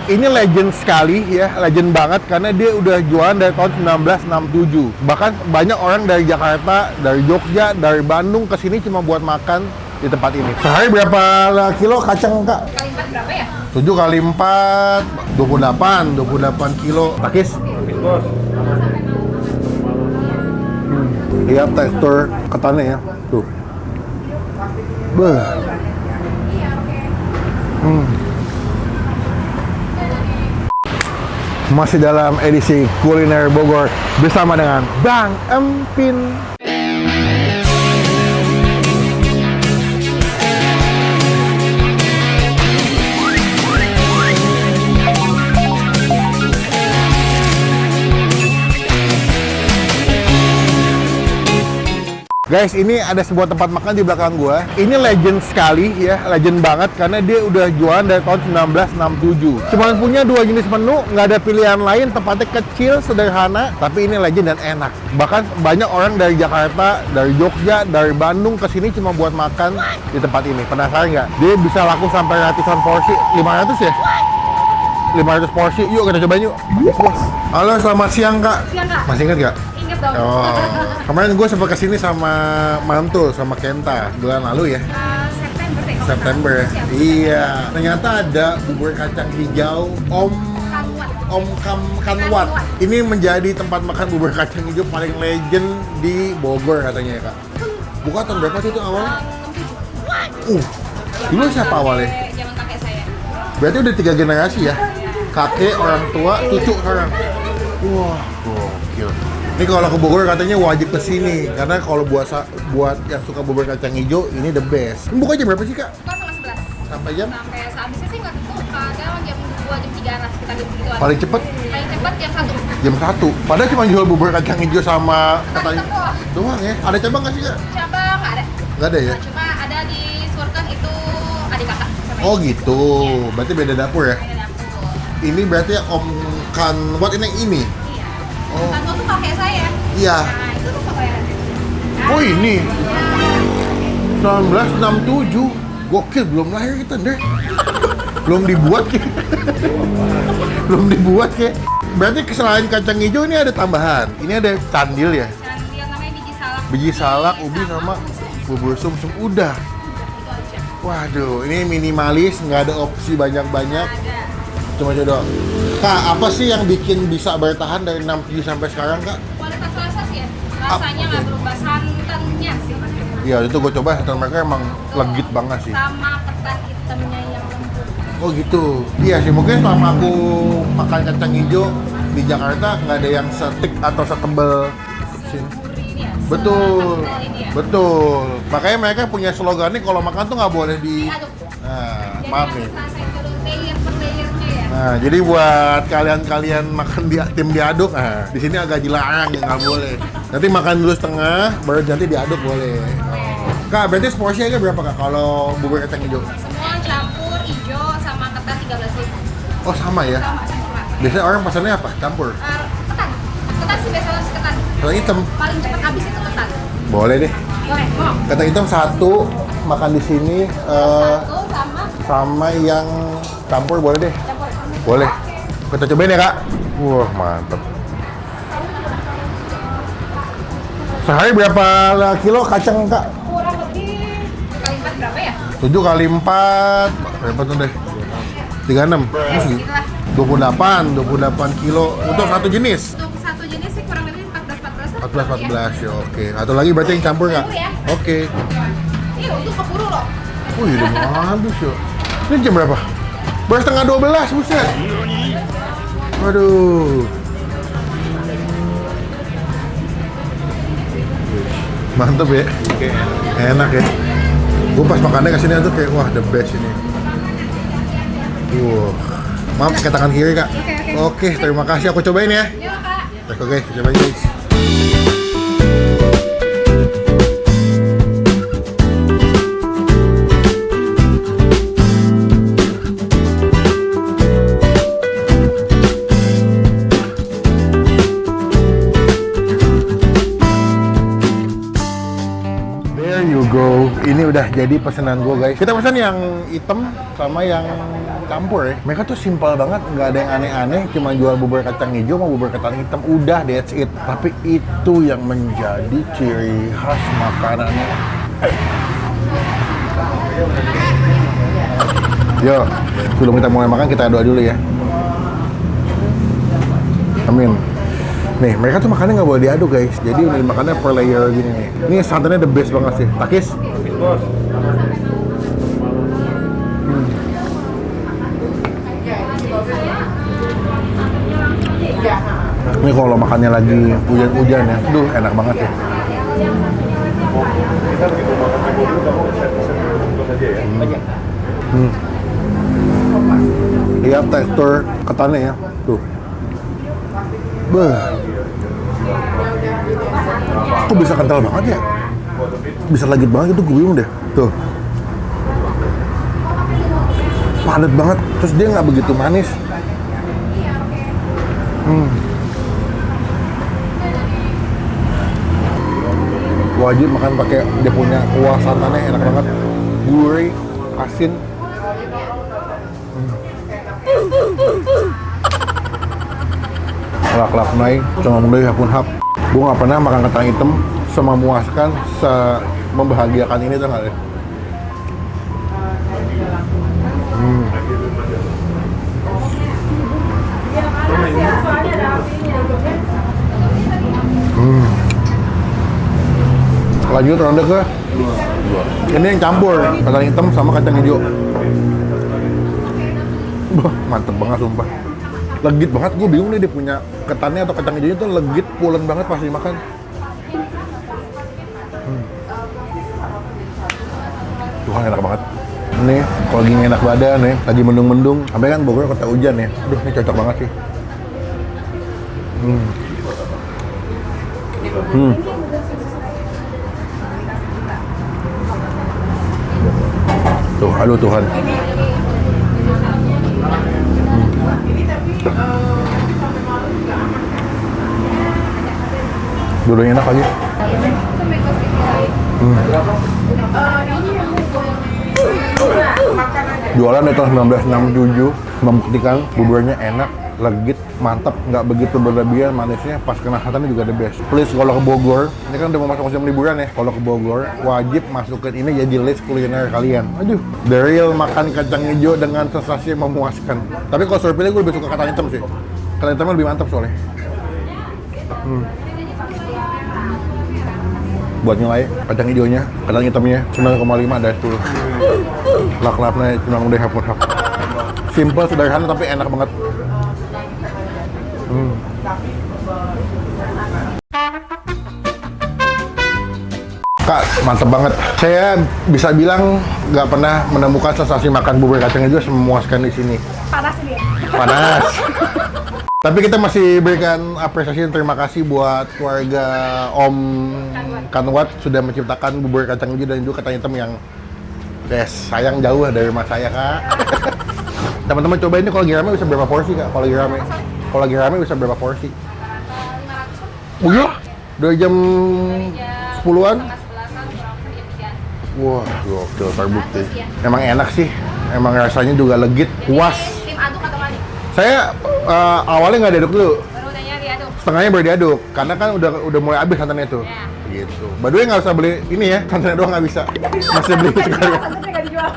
Ini legend sekali ya, legend banget karena dia udah jualan dari tahun 1967. Bahkan banyak orang dari Jakarta, dari Jogja, dari Bandung ke sini cuma buat makan di tempat ini. Sehari berapa kilo kacang, Kak? Kali 4 berapa ya? 7 kali 4, 28 kilo. Pakis? Bos. Lihat tekstur ketannya ya, tuh. Beuh. Masih dalam edisi Kuliner Bogor bersama dengan Bang Empin. Guys, ini ada sebuah tempat makan di belakang gua. Ini legend sekali ya, legend banget karena dia udah jualan dari tahun 1967. Cuman punya 2 jenis menu, nggak ada pilihan lain, tempatnya kecil, sederhana, tapi ini legend dan enak. Bahkan banyak orang dari Jakarta, dari Jogja, dari Bandung ke sini cuma buat makan di tempat ini. Penasaran nggak? Dia bisa laku sampai ratusan porsi, 500 ya? 500 porsi, yuk kita cobain yuk. Bos. Halo, selamat siang Kak. Siang, Kak. Masih ingat nggak? Ingat dong. Oh, kemarin gue sempat kesini sama Mantul, sama Kenta bulan lalu ya, September deh. kalau September ya. nggak salah. Iya, ternyata ada bubur kacang hijau Om Kanwat. Ini menjadi tempat makan bubur kacang hijau paling legend di Bogor katanya ya Kak. Buka tahun berapa sih itu awalnya? 67. Dulu siapa awalnya? Zaman kakek saya. Berarti udah 3 generasi ya? Kakek, orang tua, cucu sekarang. Wah, gokil. Ini kalau ke Bogor katanya wajib kesini karena kalau buat yang suka bubur kacang hijau ini the best. Ini buka jam berapa sih Kak? Buka sama 11. Sampai jam? Sampai sehabisnya sih nggak tutup. Kadang jam 2, jam 3-an sekitar jam segituan. Paling cepet Paling cepat jam 1. jam 1. Padahal cuma jual bubur kacang hijau sama katanya doang. doang ya. Ada cabang nggak sih Kak? Cabang nggak ada. Nggak ada ya? Cuma ada di Surken itu adik kakak. Sama Oh ibu. gitu. Berarti beda dapur ya? Ada dapur. Ini berarti Om Kanwat ini yang ini. Iya. Oh. Kan tuh kakek saya. Iya. Nah, itu tuh kakek. Oh ini 1967. Gokil, belum lahir kita deh. Belum dibuat ya. Belum dibuat ya. Berarti selain kacang hijau ini ada tambahan. Ini ada candil ya. Dan dia namanya biji salak. Biji salak, ubi sama bubur sumsum. Udah. Itu aja. Waduh, ini minimalis, nggak ada opsi banyak-banyak. Ada. Cuma coba. Kak, apa sih yang bikin bisa bertahan dari 67 sampai sekarang, Kak? Kualitas rasa sih ya. Rasanya nggak berubah, santannya sih. Iya, itu gue coba, santan mereka emang legit banget sih. Sama ketan hitamnya yang lembut. Oh gitu. Iya sih, mungkin selama aku makan kacang hijau di Jakarta nggak ada yang setik atau setebel sini. Gurih ini ya. Betul, setebal ini ya. betul. Makanya mereka punya slogannya kalau makan tuh nggak boleh di. Diaduk. Nah, Jadi maaf harus nih. rasain dulu layer per layernya ya. Nah, jadi buat kalian makan di tim diaduk, di sini agak dilarang ya nggak boleh. Nanti makan dulu setengah, baru nanti diaduk boleh. Kak, berarti seporsinya berapa Kak kalau bubur kacang hijau? Semua campur hijau sama ketan 13.000. Oh sama ya. Sama. Biasanya orang pesannya apa? Campur. Ketan. Ketan sih biasa harus ketan. Kalau hitam, Paling cepat habis itu ketan. boleh deh. Boleh, mau. Kacang hitam 1 makan di sini Satu sama sama yang campur boleh deh. campur. Boleh. Kita cobain ya Kak. Wah mantep. Sehari berapa kilo kacang Kak? Kurang lebih kali 4 berapa ya? 7 kali 4 berapa tuh deh? 36. Ya, segitulah. 28 kilo untuk satu jenis. Untuk satu jenis sih kurang lebih 14 14 ya, oke. Atau lagi berarti yang campur nggak? Campur ya. Oke. Iya, untuk keburu loh. Wih, udah mau habis ya. Ini jam berapa? Baru setengah 12, buset. Waduh. Mantep ya. Enak ya. Gue pas makannya kesini tuh kayak wah the best ini. Maaf pakai tangan kiri Kak. Oke, terima kasih. Aku cobain ya. Yuk, Kak. Oke, cobain guys. There you go. Ini udah jadi pesanan gue guys. Kita pesan yang hitam sama yang campur ya. Mereka tuh simpel banget, nggak ada yang aneh-aneh, cuma jual bubur kacang hijau sama bubur kacang hitam, udah that's it. Tapi itu yang menjadi ciri khas makanannya. Yo, sebelum kita mulai makan kita doa dulu ya. Amin. Nih, mereka tuh makannya nggak boleh diaduk guys. Jadi ini makannya per layer gini nih. Ini santannya the best banget sih. Takis? Bos. Ini kalau makannya lagi hujan-hujan ya, aduh enak banget ya. Kita begitu makan bubur dulu, kamu set aja ya. Lihat tekstur ketannya ya, tuh. Beuh. Kok bisa kental banget ya? Bisa legit banget itu, gue bingung deh. Tuh. Padat banget, terus dia nggak begitu manis. Wajib makan pakai dia punya kuah santannya, enak banget. Gurih, asin. Lak-lak naik, cuma mulai hapun hap. Gue nggak pernah makan kacang hitam sememuaskan, membahagiakan ini tuh nggak deh. Lanjut ronde ke ini yang campur kacang hitam sama kacang hijau. Wah, mantep banget sumpah. Legit banget, gue bingung nih dia punya ketannya atau kacang hijaunya tuh legit, pulen banget pas dimakan. Tuhan enak banget. Nih, kalau lagi enak badan nih, lagi mendung-mendung, sampai kan Bogor kota hujan ya. Aduh, ini cocok banget sih. Tuh, aduh Tuhan. Dua-duanya enak lagi. Jualan dari tahun 1967, membuktikan buburnya enak, legit, mantap, nggak begitu berlebihan, manisnya pas kena hatannya juga the best. Please kalau ke Bogor, ini kan udah mau masuk musim liburan ya, kalau ke Bogor wajib masukin ini jadi list kuliner kalian. Aduh, the real makan kacang hijau dengan sensasi yang memuaskan. Tapi kalau suruh pilih gue lebih suka kacang hitam sih, kacang hitamnya lebih mantap soalnya. Buat nilai kacang hijaunya, kacang hitamnya 9,5 dari 10. Lak-laknya cuma udah hapun-hap. Simple, sederhana tapi enak banget. Kak, mantep banget. Saya bisa bilang nggak pernah menemukan sensasi makan bubur kacang hijau sememuaskan di sini. Panas ini ya? Panas. Tapi kita masih berikan apresiasi dan terima kasih buat keluarga Om Kanwat sudah menciptakan bubur kacang hijau dan juga kacang hitam yang sayang jauh dari rumah saya, Kak. Teman-teman coba ini kalau lagi rame bisa berapa porsi, Kak? Kalau lagi rame? Kalau lagi rame bisa berapa porsi? 500. Oh iya? Dari jam 10-an? Wah, gokil, terbukti. Emang enak sih, emang rasanya juga legit, puas. Tim aduk atau manik? Saya awalnya nggak diaduk dulu, Baru udah nyari aduk. setengahnya baru diaduk, karena kan udah mulai habis santannya itu. Ya. Gitu. By the way nggak usah beli ini ya, santannya doang nggak bisa. Masih beli sekali. Santannya nggak dijual.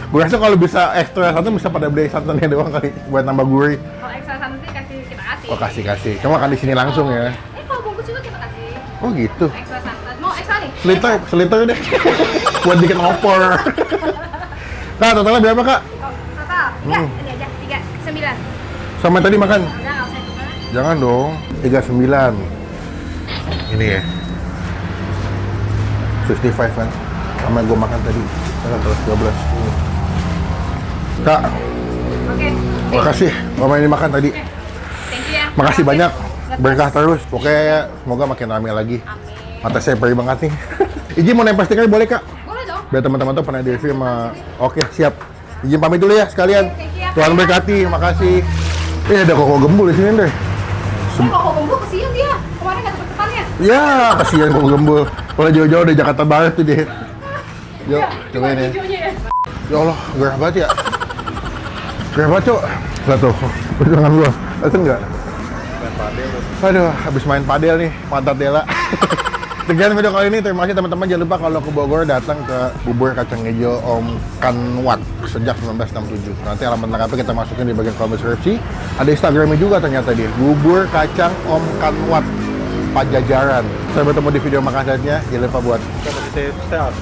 Gue rasa kalau bisa ekstra santan bisa pada beli santannya doang kali, buat nambah gurih. Kalau ekstra santan sih kita kasih. Oh kasih. Kamu makan di sini langsung ya? Kalau bungkus juga kita kasih. Oh gitu. Ekstra santan. Mau ekstra nih? Seliter deh. Buat bikin opor. Kak, totalnya berapa kak? Total? Ya, ini aja. 39. Sama tadi makan? Udah nggak usah juga. Jangan dong. 39. Ini ya. 55 kan? Sama yang gue makan tadi. Kan 12. Ini. Kak, Oke. makasih. Mama ini makan tadi. Thank you ya. Makasih banyak. Berkah terus. Pokoknya semoga makin ramai lagi. Amin. Mata saya perih banget nih. Izin mau nempel stiker boleh kak? Boleh dong. Biar teman-teman tuh pernah di review sama... Oke, siap. Izin pamit dulu ya sekalian. Tuhan berkati, makasih. Ada koko gembul di sini deh. Kalau gembul kesian dia. Kemarin nggak dapet ketannya. Ya, kasihan koko gembul. Kalau jauh-jauh dari Jakarta Barat tuh dia. Yuk, cobain ya. Hijaunya ya. Ya Allah, gerah banget ya. Kenapa, Cok? Lihat tuh, perjuangan gua. Lihat enggak? Main padel. Aduh, habis main padel nih, pantat Dela. Sekian video kali ini, terima kasih teman-teman. Jangan lupa kalau ke Bogor datang ke Bubur Kacang Hijau Om Kanwat sejak 1967. Nanti alamat lengkapnya kita masukin di bagian kolom deskripsi. Ada Instagramnya juga ternyata dia, Bubur Kacang Om Kanwat Pajajaran. Saya bertemu di video makan selanjutnya. Jangan lupa buat Kita masih sehat.